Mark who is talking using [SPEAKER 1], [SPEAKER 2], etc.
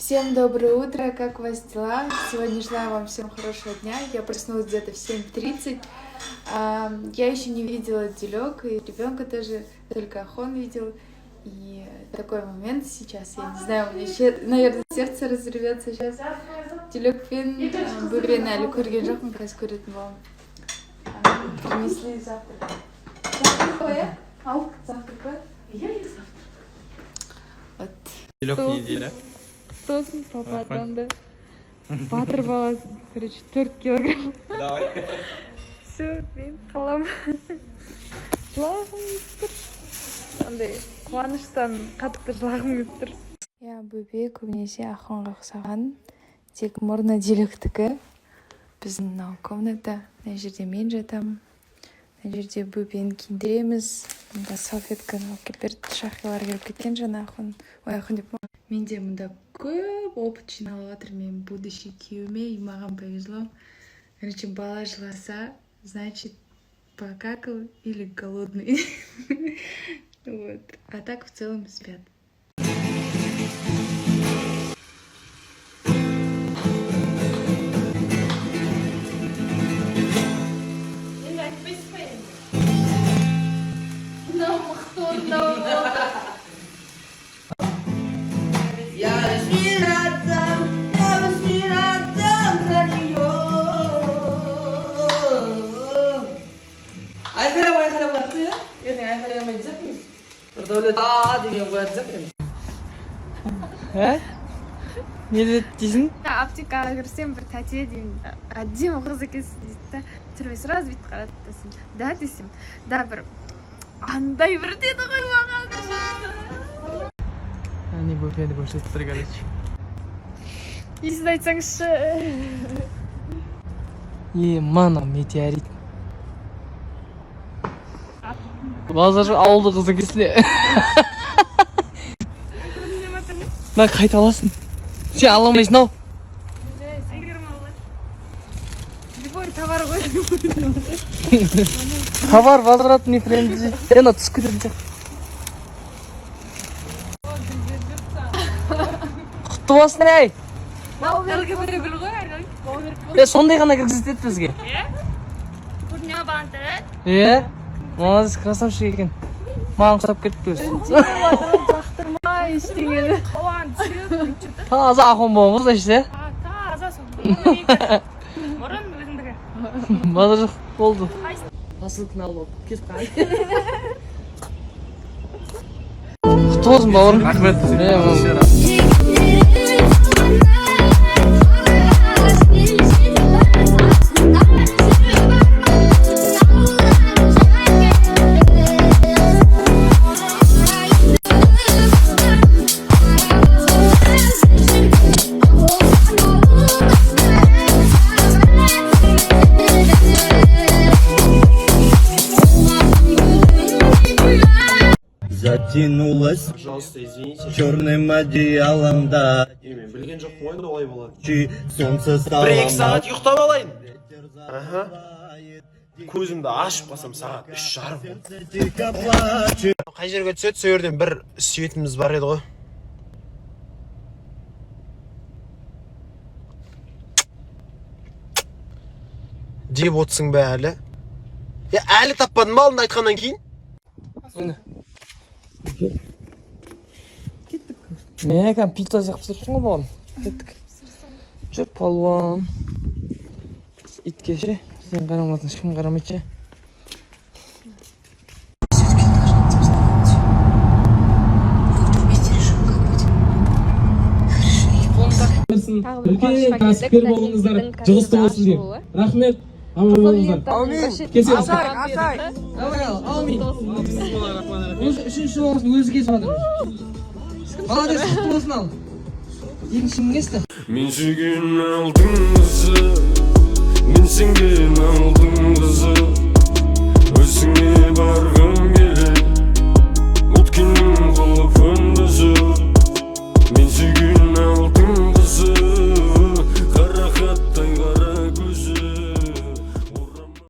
[SPEAKER 1] Всем доброе утро, как у вас дела? Сегодня желаю вам всем хорошего дня. Я проснулась где-то в 7:30. Я еще не видела Дилек, и ребенка тоже, только Ахон видел. И такой момент сейчас, я не знаю, у меня, наверное, сердце разрывется сейчас. Дилекпен бөбені әлі көрген жоқпын, қазір көретін боламын. Принесли завтрак. Завтрак қой, иә? Ал, завтрак қой. Я и завтрак. Вот.
[SPEAKER 2] Дилек не дейді.
[SPEAKER 1] Тосын папа атанды. Батыр баласы, короче, 4 килограмм.
[SPEAKER 2] Давай.
[SPEAKER 1] Все, мен қалам. Жылағым келіп тұр. Андай қуаныштан қатты жылағым келіп тұр. Я бөбе көбінесе Ахонға ұқсаған. Тек мұрны Дилектікі. Біздің мынау комната. Мына жерде мен жатамын. Мына жерде бөбені киіндіреміз. Мында салфетканы алып келіп берді. Шахилар келіп кеткен жаңа Ахон. Ой, Ахон деп ма? Менде мында көп опыт жиналып жатыр. Мен будущий күйеуіме, и маған повезло. Короче, бала жыласа, значит, покакал или голодный. Вот. А так в целом спят.
[SPEAKER 2] Не дейсің?
[SPEAKER 3] Аптекаға кірсем бір тәте деймін, әдемі қыз екенсіз дейді да, түрме сразу бүйтіп қарады десем, да десем, да бір андай бір деді ғой маған.
[SPEAKER 2] Не бөпені көрсетіп тұр, короче.
[SPEAKER 3] Есін айтсаңызшы.
[SPEAKER 2] Мана метеорит. Базар ауылды қызы кесіле. Мына қайта аласың. Сен ала алмайсың ау.
[SPEAKER 3] Любой товар ғой.
[SPEAKER 2] Товар возвратный френзи. Ена түсіп кететін сияқты. Құтты болсын әй.
[SPEAKER 3] Белгі бірі біл ғой.
[SPEAKER 2] Сондай ғана кіргізеді бізге.
[SPEAKER 3] Күріне банты.
[SPEAKER 2] Молодец, красавчик екен. Маған құсап кетті өзі.
[SPEAKER 3] Жақтырмай ештеңені. Оған түсіп.
[SPEAKER 2] Таза Ахон болыңыз да іште.
[SPEAKER 3] Таза сол. Мұрын өзіңдігі.
[SPEAKER 2] Базар жоқ болды. Посылканы алып кетіп қалды. Құтты болсын бауырым. Рахмет.
[SPEAKER 4] Затянулась черным одеялом, да.
[SPEAKER 5] Мен білген жоқпын ғой, олай болады.
[SPEAKER 4] Солнце стало.
[SPEAKER 5] Бір-екі сағат ұйықтап алайын. Көзімді ашып қалсам сағат 3:30. Қай жерге түседі, сол жерден бір сүйетіміз бар еді ғой. Деп отсың бе әлі? Әлі таппадың ба алдында айтқаннан кейін?
[SPEAKER 2] Мен пицца жақып тұрсың ғой бауырым. Кеттік. Жүр палуан. Итке ше. Сен қарамасың, ешкім қарамайды ше.
[SPEAKER 6] Үлкен кәсіпкер болыңыздар, жұғысты болсын деп. Рахмет. Аман болыңыздар.
[SPEAKER 2] Аумин.
[SPEAKER 6] Кесеміз.
[SPEAKER 2] Үшінші болсын, өзі кесіп жатыр. Молодец, құтты болсын ал. Екінші кім кесті?
[SPEAKER 7] Мен сүйген алдың қызы, мен сенген алдың қызы.